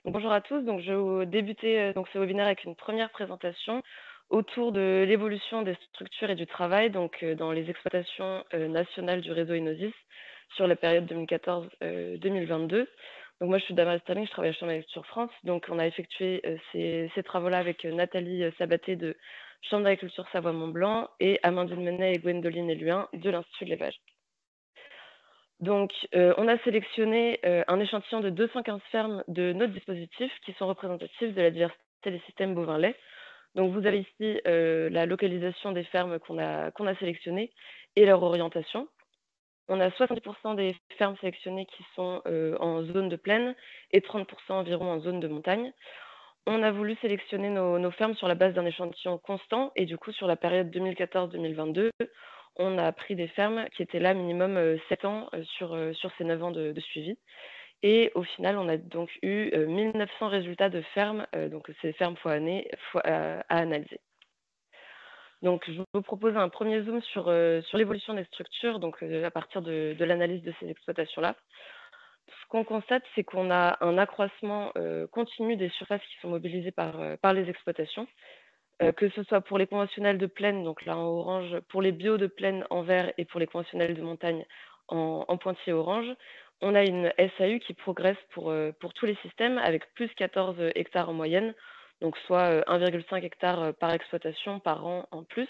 Bonjour à tous. Donc, je vais débuter ce webinaire avec une première présentation autour de l'évolution des structures et du travail dans les exploitations nationales du réseau Inosis sur la période 2014-2022. Donc, moi, je suis Damaris Sterling, je travaille à Chambre d'agriculture France. Donc, on a effectué ces travaux-là avec Nathalie Sabaté de Chambre d'agriculture Savoie-Mont-Blanc et Amandine Menet et Gwendoline Eluin de l'Institut de l'élevage. Donc, on a sélectionné un échantillon de 215 fermes de notre dispositif qui sont représentatifs de la diversité des systèmes bovins laits. Donc, vous avez ici la localisation des fermes qu'on a sélectionnées et leur orientation. On a 70% des fermes sélectionnées qui sont en zone de plaine et 30% environ en zone de montagne. On a voulu sélectionner nos fermes sur la base d'un échantillon constant et du coup, sur la période 2014-2022, on a pris des fermes qui étaient là minimum 7 ans sur ces 9 ans de suivi. Et au final, on a donc eu 1900 résultats de fermes, donc ces fermes fois année à analyser. Donc, je vous propose un premier zoom sur l'évolution des structures, donc à partir de l'analyse de ces exploitations-là. Ce qu'on constate, c'est qu'on a un accroissement continu des surfaces qui sont mobilisées par les exploitations, que ce soit pour les conventionnels de plaine, donc là en orange, pour les bio de plaine en vert et pour les conventionnels de montagne en pointillé orange. On a une SAU qui progresse pour tous les systèmes avec plus 14 hectares en moyenne, donc soit 1,5 hectare par exploitation par an en plus.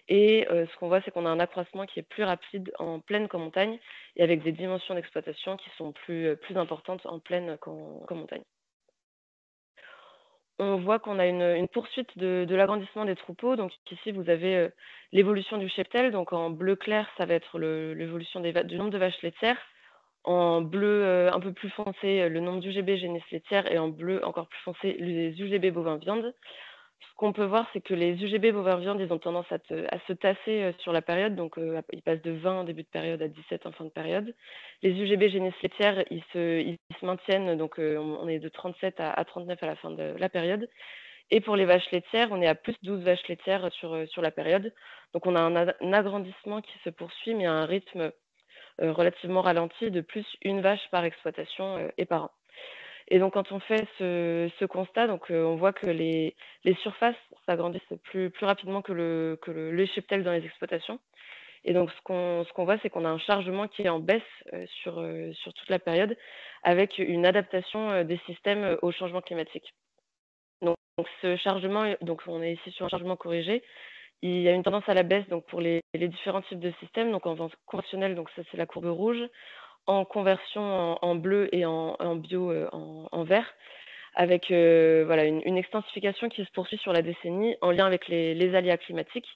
Et ce qu'on voit, c'est qu'on a un accroissement qui est plus rapide en plaine qu'en montagne et avec des dimensions d'exploitation qui sont plus importantes en plaine qu'en montagne. On voit qu'on a une poursuite de l'agrandissement des troupeaux. Donc ici, vous avez l'évolution du cheptel. Donc en bleu clair, ça va être l'évolution du nombre de vaches laitières. En bleu un peu plus foncé, le nombre d'UGB génisses laitières. Et en bleu encore plus foncé, les UGB bovins viande. Ce qu'on peut voir, c'est que les UGB bovins viande, ils ont tendance à se tasser sur la période. Donc ils passent de 20 en début de période à 17 en fin de période. Les UGB génisses laitières, ils se maintiennent. Donc on est de 37 à 39 à la fin de la période. Et pour les vaches laitières, on est à plus 12 vaches laitières sur la période. Donc on a un agrandissement qui se poursuit, mais à un rythme relativement ralenti de plus une vache par exploitation et par an. Et donc quand on fait ce constat, donc on voit que les surfaces s'agrandissent plus rapidement que le cheptel dans les exploitations. Et donc ce qu'on voit, c'est qu'on a un chargement qui est en baisse sur toute la période, avec une adaptation des systèmes au changement climatique. Donc ce chargement, donc on est ici sur un chargement corrigé. Il y a une tendance à la baisse donc pour les différents types de systèmes. Donc en conventionnel, donc ça c'est la courbe rouge, en conversion en bleu et en bio en vert, avec voilà une extensification qui se poursuit sur la décennie en lien avec les aléas climatiques.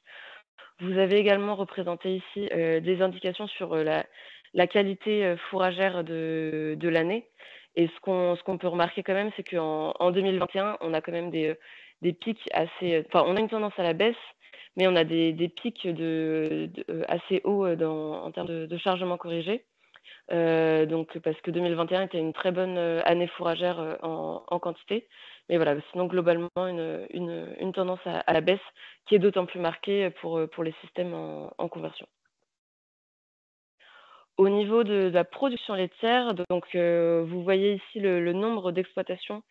Vous avez également représenté ici des indications sur la qualité fourragère de l'année. Et ce qu'on peut remarquer quand même, c'est qu'en 2021, on a quand même des pics assez... Enfin, on a une tendance à la baisse, mais on a des pics assez hauts en termes de chargement corrigé. Donc, parce que 2021 était une très bonne année fourragère en quantité. Mais voilà, sinon globalement une tendance à la baisse qui est d'autant plus marquée pour les systèmes en conversion. Au niveau de la production laitière, donc vous voyez ici le nombre d'exploitations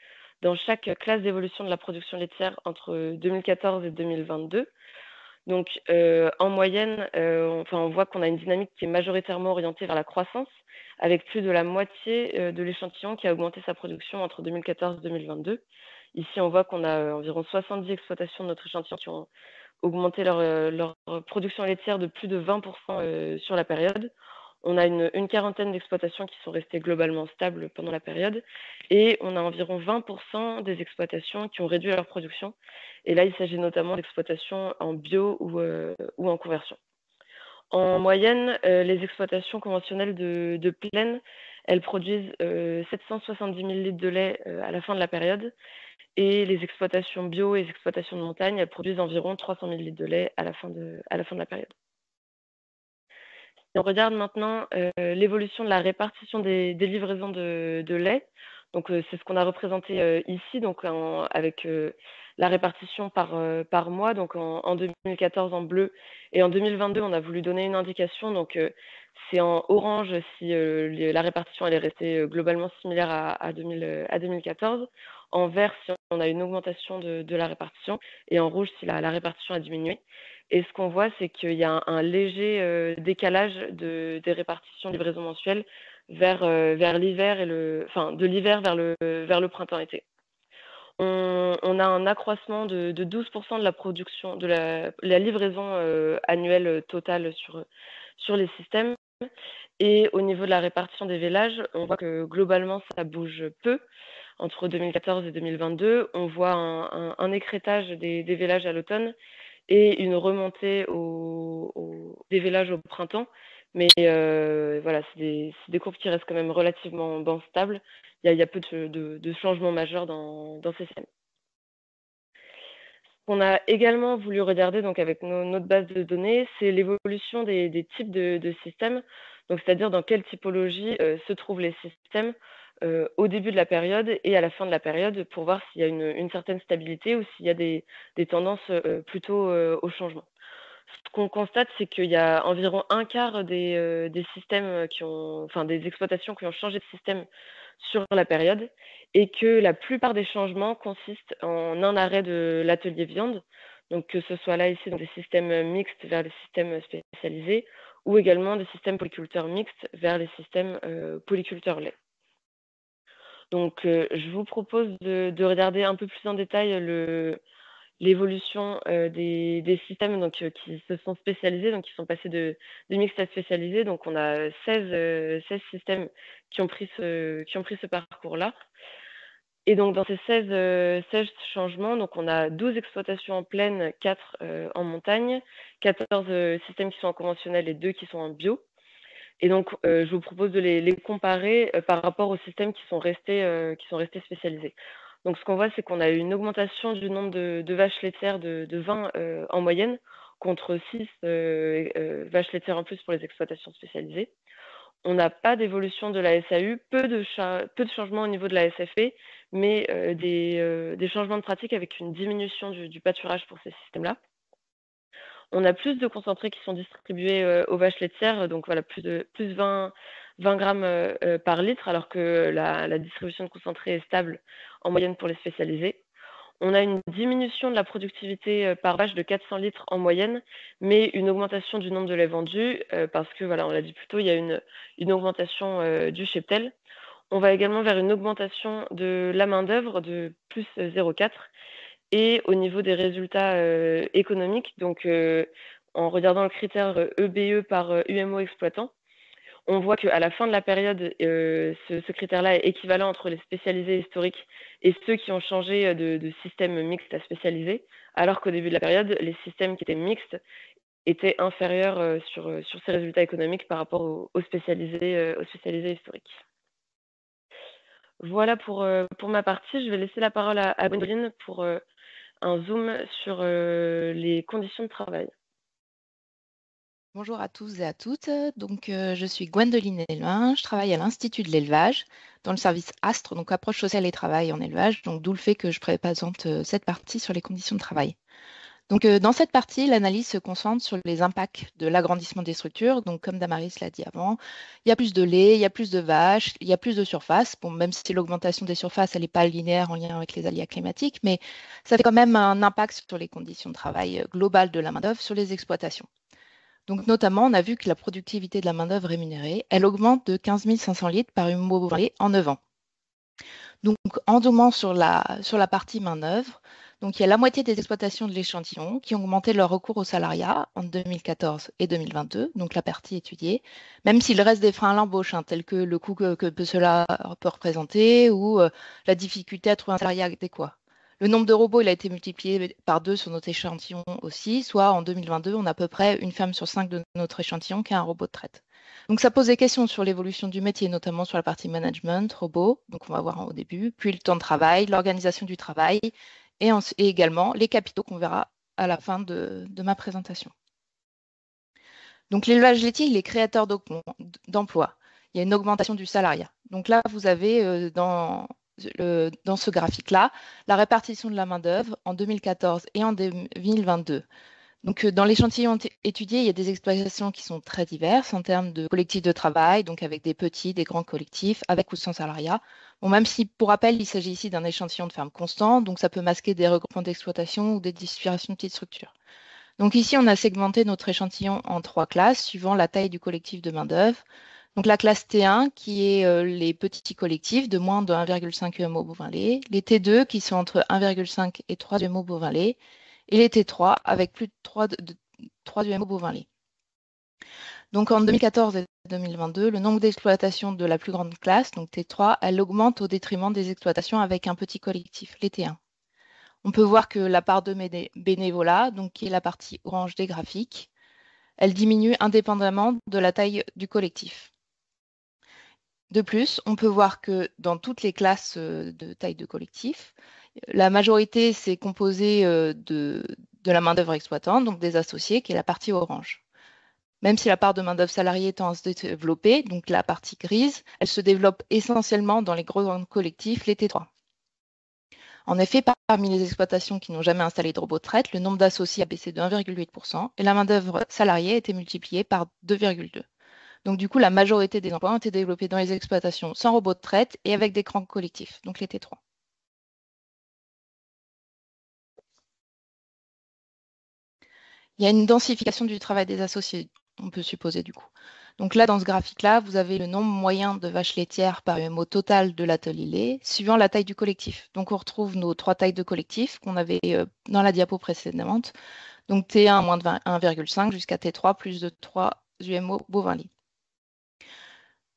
dans chaque classe d'évolution de la production laitière entre 2014 et 2022. Donc en moyenne, on voit qu'on a une dynamique qui est majoritairement orientée vers la croissance, avec plus de la moitié de l'échantillon qui a augmenté sa production entre 2014 et 2022. Ici, on voit qu'on a environ 70 exploitations de notre échantillon qui ont augmenté leur production laitière de plus de 20% sur la période. On a une quarantaine d'exploitations qui sont restées globalement stables pendant la période et on a environ 20% des exploitations qui ont réduit leur production. Et là, il s'agit notamment d'exploitations en bio ou en conversion. En moyenne, les exploitations conventionnelles de plaine, elles produisent 770 000 litres de lait à la fin de la période. Et les exploitations bio et les exploitations de montagne, elles produisent environ 300 000 litres de lait à la fin de la période. Si on regarde maintenant l'évolution de la répartition des livraisons de lait, Donc, c'est ce qu'on a représenté ici, donc avec la répartition par mois. Donc, en 2014 en bleu et en 2022, on a voulu donner une indication. Donc, c'est en orange si la répartition elle est restée globalement similaire à 2014. En vert, si on a une augmentation de la répartition. Et en rouge, si la répartition a diminué. Et ce qu'on voit, c'est qu'il y a un léger décalage des répartitions de livraison mensuelle vers l'hiver enfin, de l'hiver vers le printemps-été. On a un accroissement de 12% de la production, de la livraison annuelle totale sur les systèmes. Et au niveau de la répartition des vélages, on voit que globalement, ça bouge peu. Entre 2014 et 2022, on voit un écrétage des vélages à l'automne et une remontée des vélages au printemps. Mais voilà, c'est des courbes qui restent quand même relativement stables. Il y a peu de changements majeurs dans ces systèmes. On a également voulu regarder donc avec notre base de données, c'est l'évolution des types de systèmes. Donc, c'est-à-dire dans quelle typologie se trouvent les systèmes au début de la période et à la fin de la période pour voir s'il y a une certaine stabilité ou s'il y a des tendances plutôt au changement. Ce qu'on constate, c'est qu'il y a environ un quart des systèmes enfin des exploitations qui ont changé de système sur la période et que la plupart des changements consistent en un arrêt de l'atelier viande. Donc que ce soit là ici dans des systèmes mixtes vers les systèmes spécialisés ou également des systèmes polyculteurs mixtes vers les systèmes polyculteurs lait. Donc je vous propose de regarder un peu plus en détail l'évolution des systèmes donc, qui se sont spécialisés, donc qui sont passés de mixtes à spécialisés. Donc on a 16 systèmes qui ont pris ce parcours-là. Et donc dans ces 16 changements, donc on a 12 exploitations en plaine, 4 en montagne, 14 systèmes qui sont en conventionnel et 2 qui sont en bio. Et donc je vous propose de les comparer par rapport aux systèmes qui sont restés spécialisés. Donc ce qu'on voit, c'est qu'on a eu une augmentation du nombre de vaches laitières de 20 en moyenne, contre 6 vaches laitières en plus pour les exploitations spécialisées. On n'a pas d'évolution de la SAU, peu de changements au niveau de la SFP, mais des changements de pratique avec une diminution du pâturage pour ces systèmes-là. On a plus de concentrés qui sont distribués aux vaches laitières, donc voilà, plus 20 grammes par litre, alors que la distribution de concentrés est stable en moyenne pour les spécialisés. On a une diminution de la productivité par vache de 400 litres en moyenne, mais une augmentation du nombre de lait vendus, parce que, voilà, on l'a dit plus tôt, il y a une augmentation du cheptel. On va également vers une augmentation de la main-d'œuvre de plus 0,4. Et au niveau des résultats économiques, donc en regardant le critère EBE par UMO exploitant, on voit qu'à la fin de la période, ce critère-là est équivalent entre les spécialisés historiques et ceux qui ont changé de système mixte à spécialisé, alors qu'au début de la période, les systèmes qui étaient mixtes étaient inférieurs sur ces résultats économiques par rapport aux spécialisés historiques. Voilà pour ma partie. Je vais laisser la parole à Gwendoline pour un zoom sur les conditions de travail. Bonjour à tous et à toutes. Donc, je suis Gwendoline Elvin. Je travaille à l'Institut de l'élevage dans le service ASTRE, donc approche sociale et travail en élevage. Donc, d'où le fait que je présente cette partie sur les conditions de travail. Donc, dans cette partie, l'analyse se concentre sur les impacts de l'agrandissement des structures. Donc, comme Damaris l'a dit avant, il y a plus de lait, il y a plus de vaches, il y a plus de surface. Bon, même si l'augmentation des surfaces, elle n'est pas linéaire en lien avec les aléas climatiques, mais ça fait quand même un impact sur les conditions de travail globales de la main-d'œuvre sur les exploitations. Donc, notamment, on a vu que la productivité de la main-d'œuvre rémunérée, elle augmente de 15 500 litres par humain en 9 ans. Donc, en zoomant sur la partie main-d'œuvre, donc il y a la moitié des exploitations de l'échantillon qui ont augmenté leur recours au salariat en 2014 et 2022, donc la partie étudiée, même s'il reste des freins à l'embauche, tels que le coût que cela peut représenter ou la difficulté à trouver un salariat adéquat. Le nombre de robots il a été multiplié par 2 sur notre échantillon aussi, soit en 2022, on a à peu près une femme sur 5 de notre échantillon qui a un robot de traite. Donc ça pose des questions sur l'évolution du métier, notamment sur la partie management, robot, donc on va voir au début, puis le temps de travail, l'organisation du travail, et également les capitaux qu'on verra à la fin de ma présentation. Donc l'élevage laitier, il est créateur d'emplois. Il y a une augmentation du salariat. Donc là, vous avez dans dans ce graphique-là la répartition de la main-d'œuvre en 2014 et en 2022. Donc, dans l'échantillon étudié, il y a des exploitations qui sont très diverses en termes de collectifs de travail, donc avec des petits, des grands collectifs, avec ou sans salariat. Bon, même si, pour rappel, il s'agit ici d'un échantillon de ferme constant, donc ça peut masquer des regroupements d'exploitation ou des disparitions de petites structures. Donc ici, on a segmenté notre échantillon en 3 classes, suivant la taille du collectif de main-d'œuvre. Donc la classe T1, qui est les petits collectifs de moins de 1,5 UMO bovin lait, les T2, qui sont entre 1,5 et 3 UMO bovin lait, et les T3 avec plus de 3 UMO bovin lait. Donc en 2014 et 2022, le nombre d'exploitations de la plus grande classe, donc T3, elle augmente au détriment des exploitations avec un petit collectif, les T1. On peut voir que la part de bénévolat, donc qui est la partie orange des graphiques, elle diminue indépendamment de la taille du collectif. De plus, on peut voir que dans toutes les classes de taille de collectif, la majorité c'est composé de la main-d'œuvre exploitante, donc des associés, qui est la partie orange. Même si la part de main-d'œuvre salariée tend à se développer, donc la partie grise, elle se développe essentiellement dans les grands collectifs, les T3. En effet, parmi les exploitations qui n'ont jamais installé de robot de traite, le nombre d'associés a baissé de 1,8% et la main-d'œuvre salariée a été multipliée par 2,2. Donc du coup, la majorité des emplois ont été développés dans les exploitations sans robot de traite et avec des grands collectifs, donc les T3. Il y a une densification du travail des associés, on peut supposer du coup. Donc là, dans ce graphique-là, vous avez le nombre moyen de vaches laitières par UMO total de l'atelier lait, suivant la taille du collectif. Donc on retrouve nos 3 tailles de collectif qu'on avait dans la diapo précédente. Donc T1 moins de 1,5 jusqu'à T3 plus de 3 UMO bovin lait.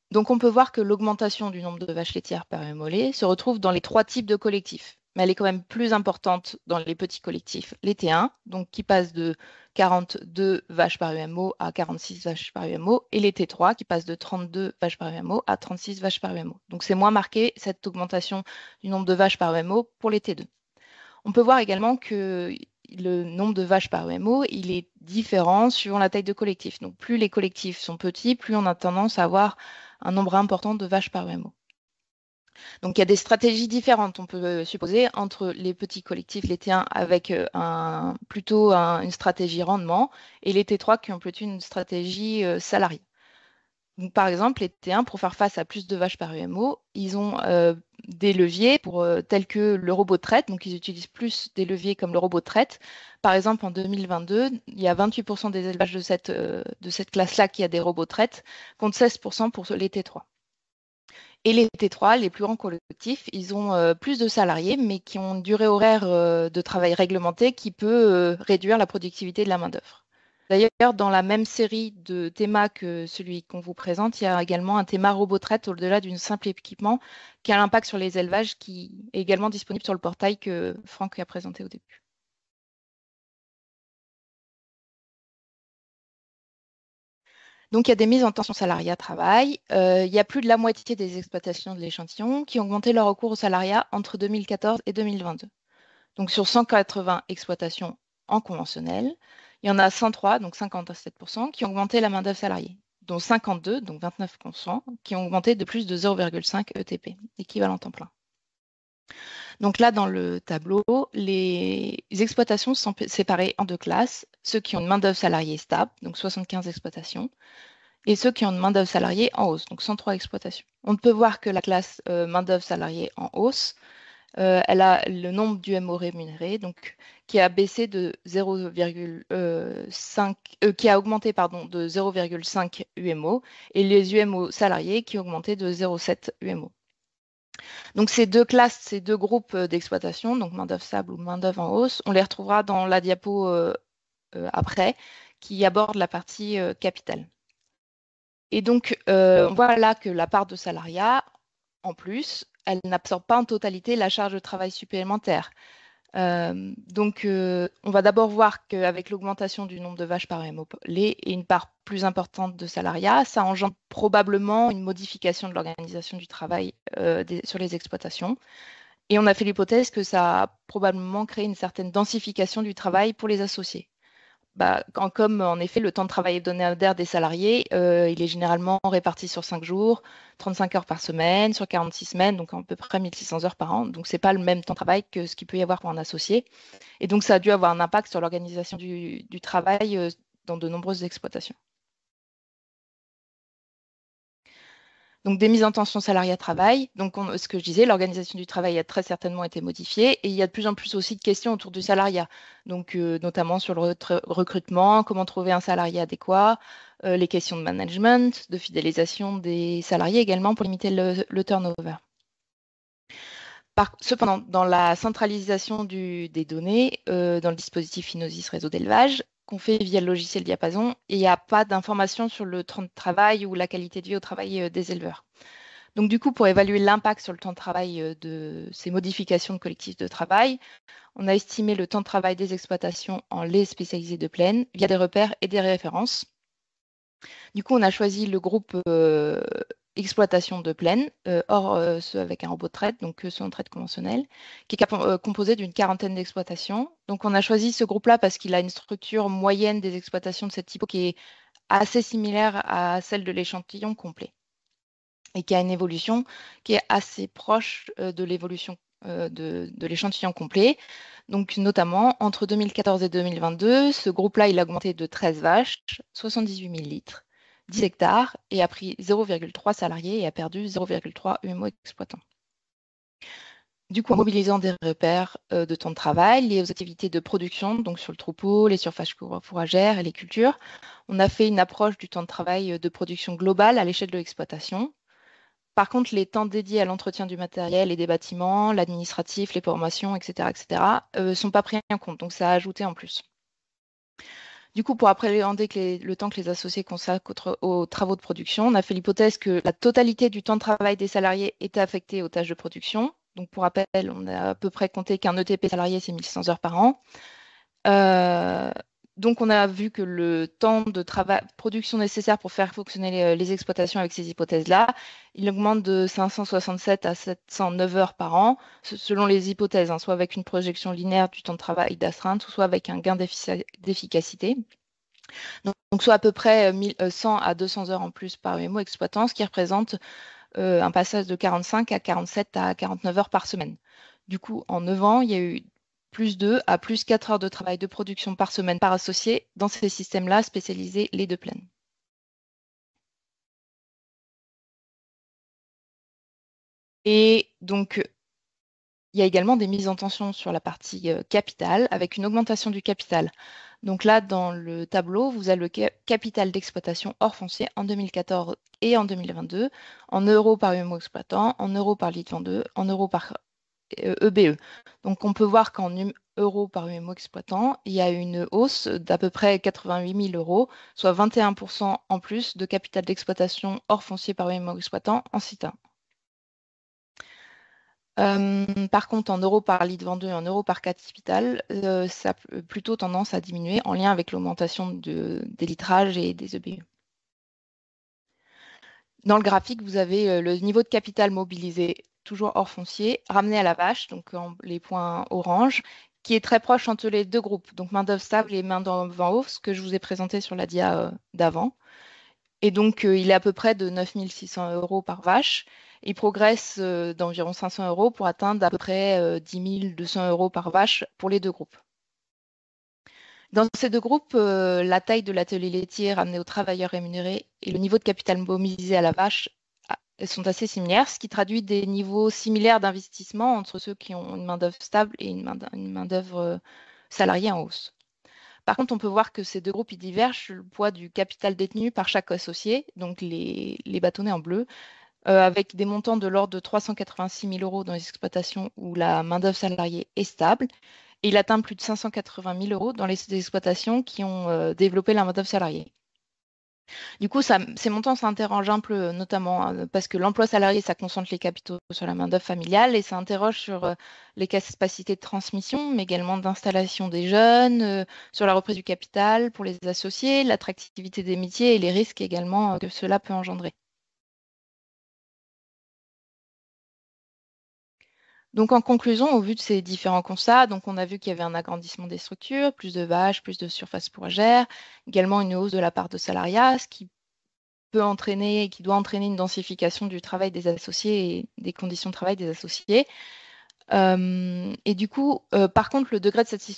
Donc on peut voir que l'augmentation du nombre de vaches laitières par UMO lait se retrouve dans les 3 types de collectifs. Mais elle est quand même plus importante dans les petits collectifs, les T1, donc qui passent de 42 vaches par UMO à 46 vaches par UMO, et les T3 qui passent de 32 vaches par UMO à 36 vaches par UMO. Donc c'est moins marqué cette augmentation du nombre de vaches par UMO pour les T2. On peut voir également que le nombre de vaches par UMO, il est différent suivant la taille de collectif. Donc plus les collectifs sont petits, plus on a tendance à avoir un nombre important de vaches par UMO. Donc il y a des stratégies différentes, on peut supposer, entre les petits collectifs, les T1 avec plutôt une stratégie rendement et les T3 qui ont plutôt une stratégie salariée. Donc, par exemple, les T1, pour faire face à plus de vaches par UMO, ils ont des leviers tels que le robot de traite. Donc, ils utilisent plus des leviers comme le robot de traite. Par exemple, en 2022, il y a 28% des élevages de cette classe-là qui a des robots de traite, contre 16% pour les T3. Et les T3, les plus grands collectifs, ils ont plus de salariés, mais qui ont une durée horaire de travail réglementée qui peut réduire la productivité de la main-d'œuvre. D'ailleurs, dans la même série de thémas que celui qu'on vous présente, il y a également un théma robot traite au-delà d'une simple équipement qui a l'impact sur les élevages qui est également disponible sur le portail que Franck a présenté au début. Donc, il y a des mises en tension salariat-travail. Il y a plus de la moitié des exploitations de l'échantillon qui ont augmenté leur recours au salariat entre 2014 et 2022. Donc, sur 180 exploitations en conventionnel, il y en a 103, donc 57%, qui ont augmenté la main-d'œuvre salariée, dont 52, donc 29%, qui ont augmenté de plus de 0,5 ETP, équivalent temps plein. Donc là, dans le tableau, les exploitations sont séparées en 2 classes, ceux qui ont une main-d'œuvre salariée stable, donc 75 exploitations, et ceux qui ont une main-d'œuvre salariée en hausse, donc 103 exploitations. On peut voir que la classe main-d'œuvre salariée en hausse, elle a le nombre d'UMO rémunérés, donc qui a baissé de 0,5, qui a augmenté de 0,5 UMO, et les UMO salariés qui ont augmenté de 0,7 UMO. Donc ces 2 classes, ces 2 groupes d'exploitation, donc main-d'œuvre stable ou main-d'œuvre en hausse, on les retrouvera dans la diapo après, qui aborde la partie capital. Et donc, on voit là que la part de salariat, en plus, elle n'absorbe pas en totalité la charge de travail supplémentaire. Donc, on va d'abord voir qu'avec l'augmentation du nombre de vaches par UMO lait et une part plus importante de salariat, ça engendre probablement une modification de l'organisation du travail sur les exploitations. Et on a fait l'hypothèse que ça a probablement créé une certaine densification du travail pour les associés. comme en effet le temps de travail hebdomadaire des salariés, il est généralement réparti sur 5 jours, 35 heures par semaine, sur 46 semaines, donc à peu près 1600 heures par an. Donc, ce n'est pas le même temps de travail que ce qu'il peut y avoir pour un associé. Et donc, ça a dû avoir un impact sur l'organisation du travail dans de nombreuses exploitations. Donc, des mises en tension salariat-travail. Donc, ce que je disais, l'organisation du travail a très certainement été modifiée et il y a de plus en plus aussi de questions autour du salariat. Donc, notamment sur le recrutement, comment trouver un salarié adéquat, les questions de management, de fidélisation des salariés également pour limiter le turnover. Cependant, dans la centralisation des données, dans le dispositif Inosis réseau d'élevage, qu'on fait via le logiciel Diapason, il n'y a pas d'informations sur le temps de travail ou la qualité de vie au travail des éleveurs. Donc, du coup, pour évaluer l'impact sur le temps de travail de ces modifications de collectifs de travail, on a estimé le temps de travail des exploitations en lait spécialisé de plaine via des repères et des références. Du coup, on a choisi le groupe exploitation de plaine, hors ceux avec un robot de traite, donc ceux en traite conventionnelle, qui est composé d'une quarantaine d'exploitations. Donc, on a choisi ce groupe-là parce qu'il a une structure moyenne des exploitations de cette type qui est assez similaire à celle de l'échantillon complet et qui a une évolution qui est assez proche de l'évolution de l'échantillon complet. Donc, notamment, entre 2014 et 2022, ce groupe-là, il a augmenté de 13 vaches, 78 000 litres, 10 hectares, et a pris 0,3 salariés et a perdu 0,3 UMO exploitants. Du coup, en mobilisant des repères de temps de travail liés aux activités de production, donc sur le troupeau, les surfaces fourragères et les cultures, on a fait une approche du temps de travail de production globale à l'échelle de l'exploitation. Par contre, les temps dédiés à l'entretien du matériel et des bâtiments, l'administratif, les formations, etc., ne sont pas pris en compte. Donc, ça a ajouté en plus. Du coup, pour appréhender le temps que les associés consacrent aux travaux de production, on a fait l'hypothèse que la totalité du temps de travail des salariés était affectée aux tâches de production. Donc, pour rappel, on a à peu près compté qu'un ETP salarié, c'est 1100 heures par an. Donc, on a vu que le temps de production nécessaire pour faire fonctionner les exploitations avec ces hypothèses-là, il augmente de 567 à 709 heures par an, selon les hypothèses, soit avec une projection linéaire du temps de travail d'astreinte, soit avec un gain d'efficacité. Donc, soit à peu près 100 à 200 heures en plus par UMO exploitant, ce qui représente un passage de 45 à 47 à 49 heures par semaine. Du coup, en 9 ans, il y a eu plus 2 à plus 4 heures de travail de production par semaine par associé dans ces systèmes-là spécialisés lait de plaine. Et donc, il y a également des mises en tension sur la partie capital avec une augmentation du capital. Donc là, dans le tableau, vous avez le capital d'exploitation hors foncier en 2014 et en 2022, en euros par UMO exploitant, en euros par litre vendu, en euros par EBE. Donc, on peut voir qu'en euros par UMO exploitant, il y a une hausse d'à peu près 88 000 euros, soit 21% en plus de capital d'exploitation hors foncier par UMO exploitant en site 1. Par contre, en euros par litre vendu et en euros par capital, ça a plutôt tendance à diminuer en lien avec l'augmentation des litrages et des EBE. Dans le graphique, vous avez le niveau de capital mobilisé, toujours hors foncier, ramené à la vache, donc les points orange, qui est très proche entre les deux groupes, donc main-d'œuvre stable et main-d'œuvre en hausse, ce que je vous ai présenté sur la dia d'avant. Et donc, il est à peu près de 9 600 euros par vache. Il progresse d'environ 500 euros pour atteindre à peu près 10 200 euros par vache pour les deux groupes. Dans ces deux groupes, la taille de l'atelier laitier ramené aux travailleurs rémunérés et le niveau de capital mobilisé à la vache sont assez similaires, ce qui traduit des niveaux similaires d'investissement entre ceux qui ont une main-d'œuvre stable et une main-d'œuvre salariée en hausse. Par contre, on peut voir que ces deux groupes ils divergent sur le poids du capital détenu par chaque associé, donc les bâtonnets en bleu, avec des montants de l'ordre de 386 000 euros dans les exploitations où la main-d'œuvre salariée est stable. Et il atteint plus de 580 000 euros dans les exploitations qui ont développé la main-d'œuvre salariée. Du coup, ces montants s'interrogent un peu, notamment parce que l'emploi salarié, ça concentre les capitaux sur la main-d'œuvre familiale et ça interroge sur les capacités de transmission, mais également d'installation des jeunes, sur la reprise du capital pour les associés, l'attractivité des métiers et les risques également que cela peut engendrer. Donc en conclusion, au vu de ces différents constats, donc on a vu qu'il y avait un agrandissement des structures, plus de vaches, plus de surface fourragère, également une hausse de la part de salariat, ce qui peut entraîner et qui doit entraîner une densification du travail des associés et des conditions de travail des associés. Et du coup, par contre, le degré de satisfaction